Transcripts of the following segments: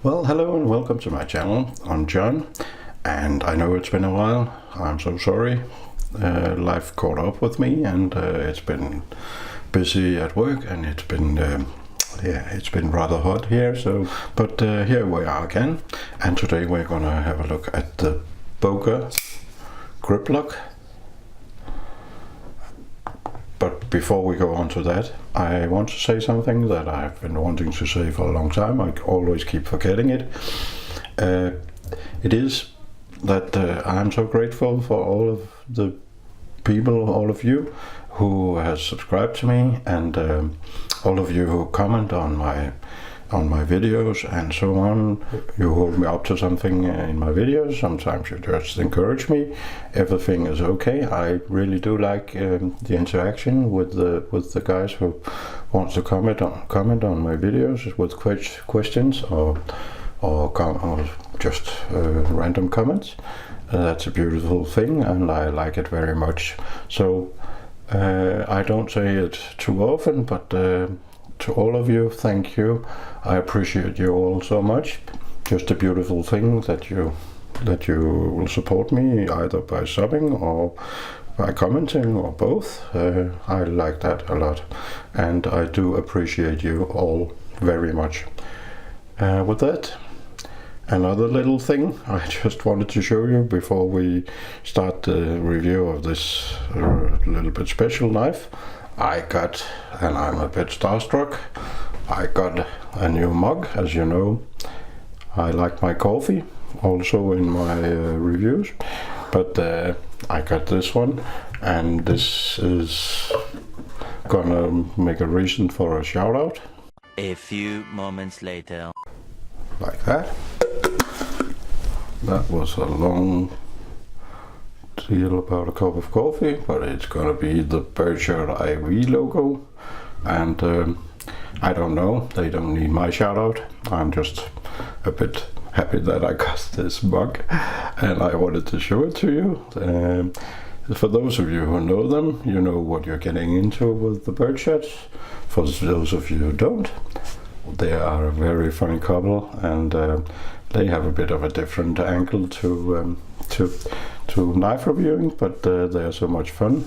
Well, hello and welcome to my channel. I'm John, and I know it's been a while. I'm so sorry. Life caught up with me, and it's been busy at work, and it's been rather hot here. But here we are again, and today we're gonna have a look at the Böker Griploc. But before we go on to that, I want to say something that I've been wanting to say for a long time. I always keep forgetting it. It is that I'm so grateful for all of the people, all of you who has subscribed to me, and all of you who comment on my videos and so on. You hold me up to something in my videos. Sometimes you just encourage me. Everything is okay. I really do like the interaction with the guys who want to comment on my videos with questions or just random comments. That's a beautiful thing, and I like it very much. So I don't say it too often, but to all of you, thank you. I appreciate you all so much. Just a beautiful thing that you will support me either by subbing or by commenting or both. I like that a lot, and I do appreciate you all very much. With that, another little thing I just wanted to show you before we start the review of this little bit special knife. I got, and I'm a bit starstruck, I got a new mug. As you know, I like my coffee, also in my reviews, but I got this one, and this is gonna make a reason for a shout out. A few moments later. Like that. That was a long deal about a cup of coffee, but it's gonna be the BirdshotIV logo, and I don't know, they don't need my shout out. I'm just a bit happy that I got this mug, and I wanted to show it to you. For those of you who know them, you know what you're getting into with the Birdshots. For those of you who don't, they are a very funny couple, and they have a bit of a different angle to knife reviewing, but they are so much fun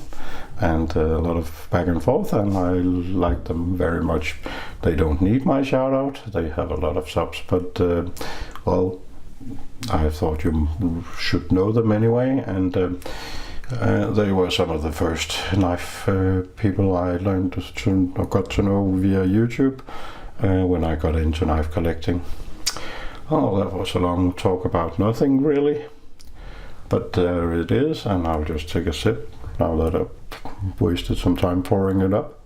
and a lot of back and forth, and I like them very much. They don't need my shout out, they have a lot of subs, but well, I thought you should know them anyway, and they were some of the first knife people I got to know via YouTube when I got into knife collecting. Oh, that was a long talk about nothing really. But there it is, and I'll just take a sip now that I've wasted some time pouring it up.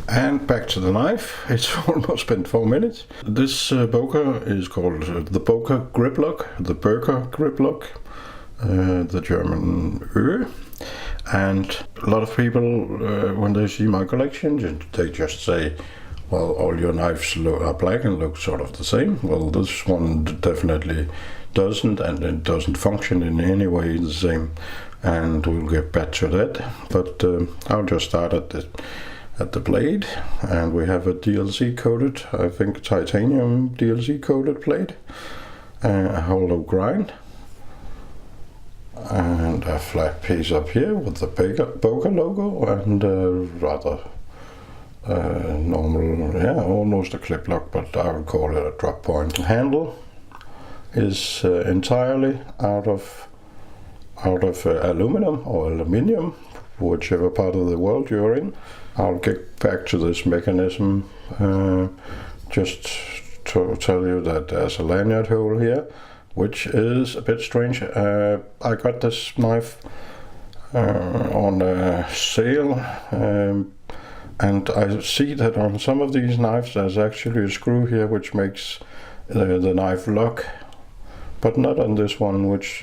And back to the knife. It's almost been 4 minutes. This Böker is called the Böker Griploc, the Böker Griploc, the German Ö. And a lot of people, when they see my collection, they just say, well, all your knives are black and look sort of the same. Well, this one definitely doesn't, and it doesn't function in any way the same, and we'll get back to that. But I'll just start at the blade, and we have a DLC coated, I think titanium DLC coated blade, a hollow grind, and a flat piece up here with the Böker logo, and rather normal, yeah, almost a clip lock, but I would call it a drop point. The handle is entirely out of aluminum or aluminium, whichever part of the world you're in. I'll get back to this mechanism, just to tell you that there's a lanyard hole here, which is a bit strange. I got this knife on a sale, and I see that on some of these knives there's actually a screw here which makes the knife lock, but not on this one, which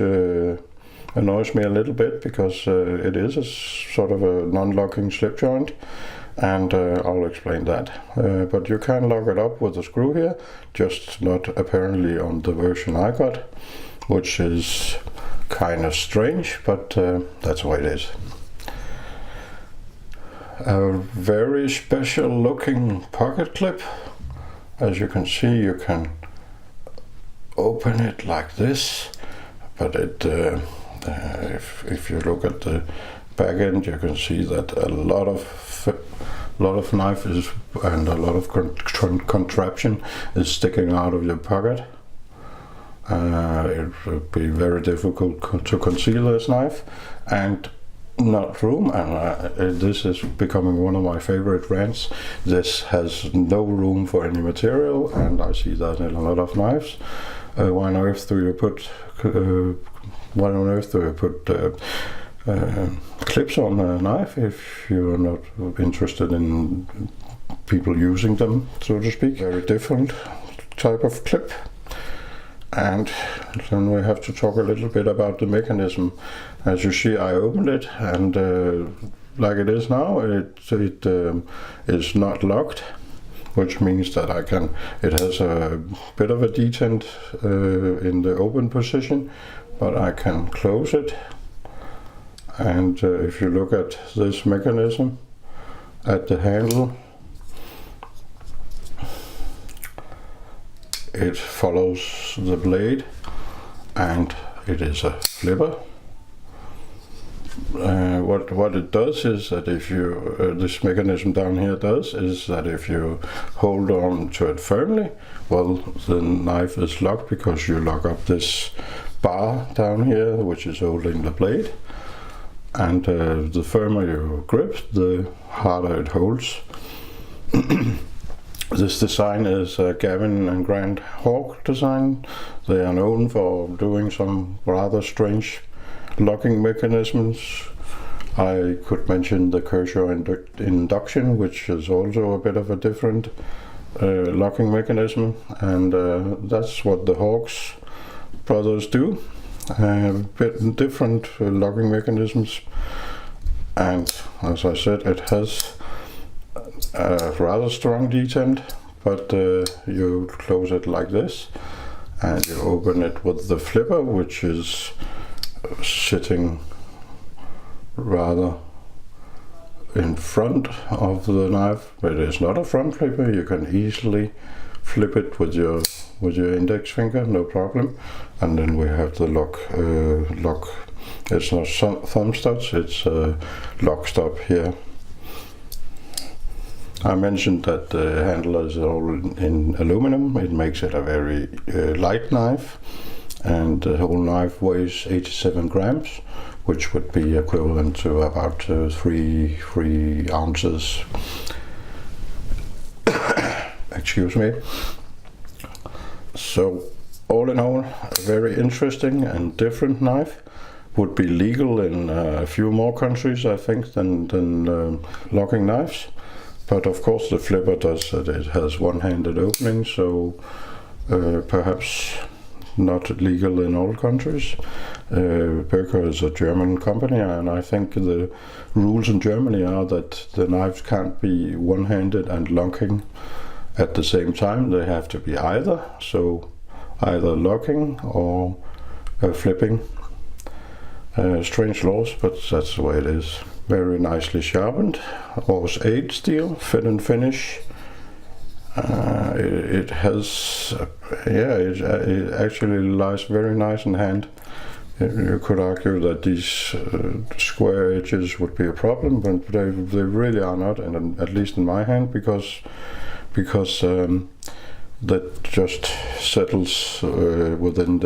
annoys me a little bit, because it is a sort of a non-locking slip joint, and I'll explain that. But you can lock it up with a screw here, just not apparently on the version I got, which is kind of strange, but that's the way it is. a very special looking pocket clip. As you can see, you can open it like this, but if you look at the back end, you can see that a lot of knife is and a lot of contraption is sticking out of your pocket. It would be very difficult to conceal this knife and not room, and this is becoming one of my favorite rants. This has no room for any material, and I see that in a lot of knives. Why on earth do you put clips on a knife if you're not interested in people using them, so to speak? Very different type of clip. And then we have to talk a little bit about the mechanism. As you see, I opened it, and like it is now, it is not locked, which means that it has a bit of a detent in the open position, but I can close it. And if you look at this mechanism at the handle, it follows the blade, and it is a flipper. What it does is that if you this mechanism down here does is that if you hold on to it firmly, well, the knife is locked because you lock up this bar down here, which is holding the blade, and the firmer you grip, the harder it holds. This design is a Gavin and Grant Hawk design. They are known for doing some rather strange locking mechanisms. I could mention the Kershaw induction, which is also a bit of a different locking mechanism, and that's what the Hawks brothers do. Bit different locking mechanisms, and as I said, it has a rather strong detent, but you close it like this, and you open it with the flipper, which is sitting rather in front of the knife. It is not a front flipper. You can easily flip it with your index finger, no problem. And then we have the lock. It's not thumb studs, it's a lock stop here. I mentioned that the handle is all in aluminum. It makes it a very light knife, and the whole knife weighs 87 grams, which would be equivalent to about 3 ounces. Excuse me. So all in all, a very interesting and different knife. Would be legal in a few more countries, I think, than locking knives. But of course the flipper does that. It has one-handed opening, so perhaps not legal in all countries. Böker is a German company, and I think the rules in Germany are that the knives can't be one-handed and locking at the same time. They have to be either locking or flipping. Strange laws, but that's the way it is. Very nicely sharpened, Ors 8 steel, fit and finish. It has, it actually lies very nice in hand. You could argue that these square edges would be a problem, but they really are not, and at least in my hand, because that just settles within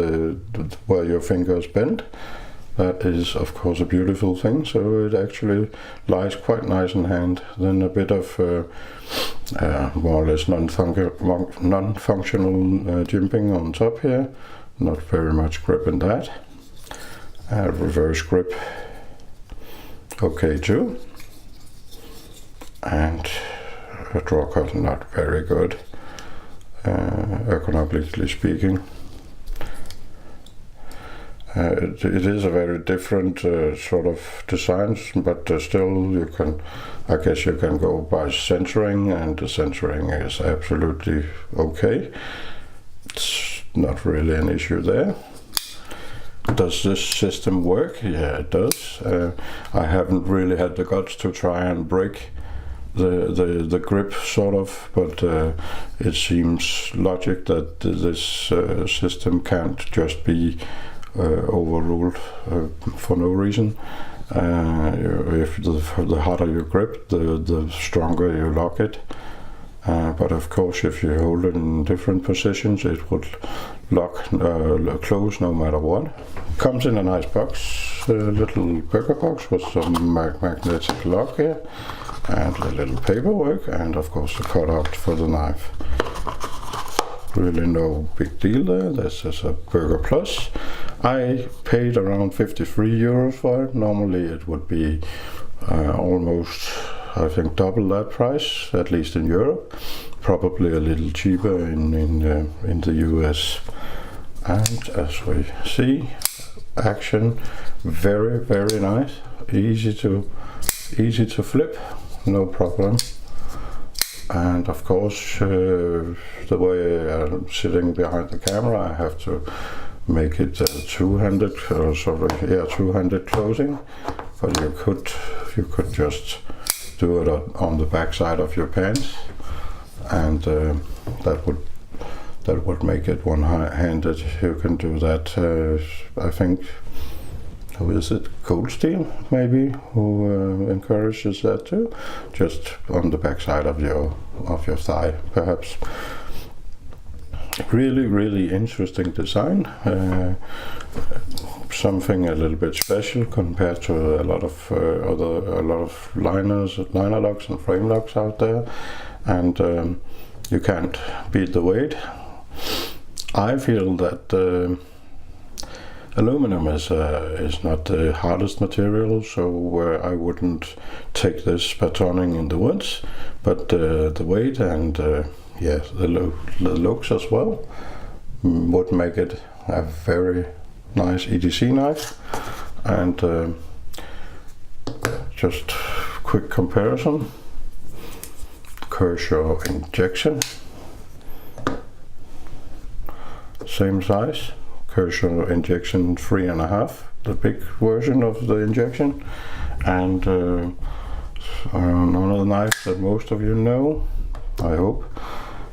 where your fingers bend. That is, of course, a beautiful thing, so it actually lies quite nice in hand. Then a bit of more or less non-functional jimping on top here, not very much grip in that. Reverse grip, okay too. And a draw cut, not very good, ergonomically speaking. It is a very different sort of design, but still I guess you can go by centering, and the centering is absolutely okay. It's not really an issue there. Does this system work? Yeah, it does. I haven't really had the guts to try and break the grip sort of, but it seems logic that this system can't just be overruled for no reason. If the harder you grip, the stronger you lock it. But of course, if you hold it in different positions, it would lock close no matter what. Comes in a nice box, a little Böker box with some magnetic lock here, and a little paperwork, and of course the cutout for the knife. Really no big deal there. This is a Böker Plus. I paid around 53 euros for it. Normally it would be almost, I think, double that price, at least in Europe. Probably a little cheaper in the US. And as we see, action, very, very nice. Easy to flip, no problem. And of course, the way I'm sitting behind the camera, I have to make it two-handed, two-handed closing. But you could just do it on the back side of your pants, and that would make it one-handed. You can do that. I think, who is it? Cold Steel, maybe, who encourages that too. Just on the back side of your thigh, perhaps. Really, really interesting design. Something a little bit special compared to a lot of liner locks and frame locks out there, and you can't beat the weight. I feel that aluminum is not the hardest material, so I wouldn't take this batoning in the woods, but the weight and the looks as well would make it a very nice EDC knife. And just quick comparison: Kershaw injection, same size. Kershaw injection 3.5, the big version of the injection, and another knife that most of you know, I hope,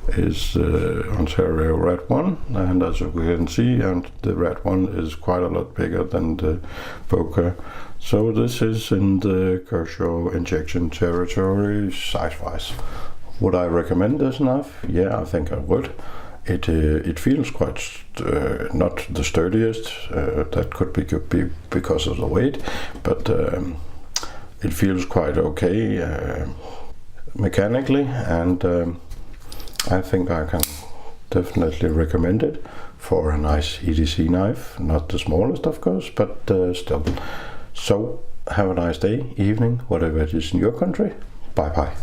is Ontario Red One, and as you can see, and the Red One is quite a lot bigger than the Böker. So this is in the Kershaw injection territory size-wise. Would I recommend this knife? Yeah, I think I would. It feels quite not the sturdiest. That could be because of the weight, but it feels quite okay mechanically, and I think I can definitely recommend it for a nice EDC knife. Not the smallest, of course, but still. So have a nice day, evening, whatever it is in your country. Bye bye.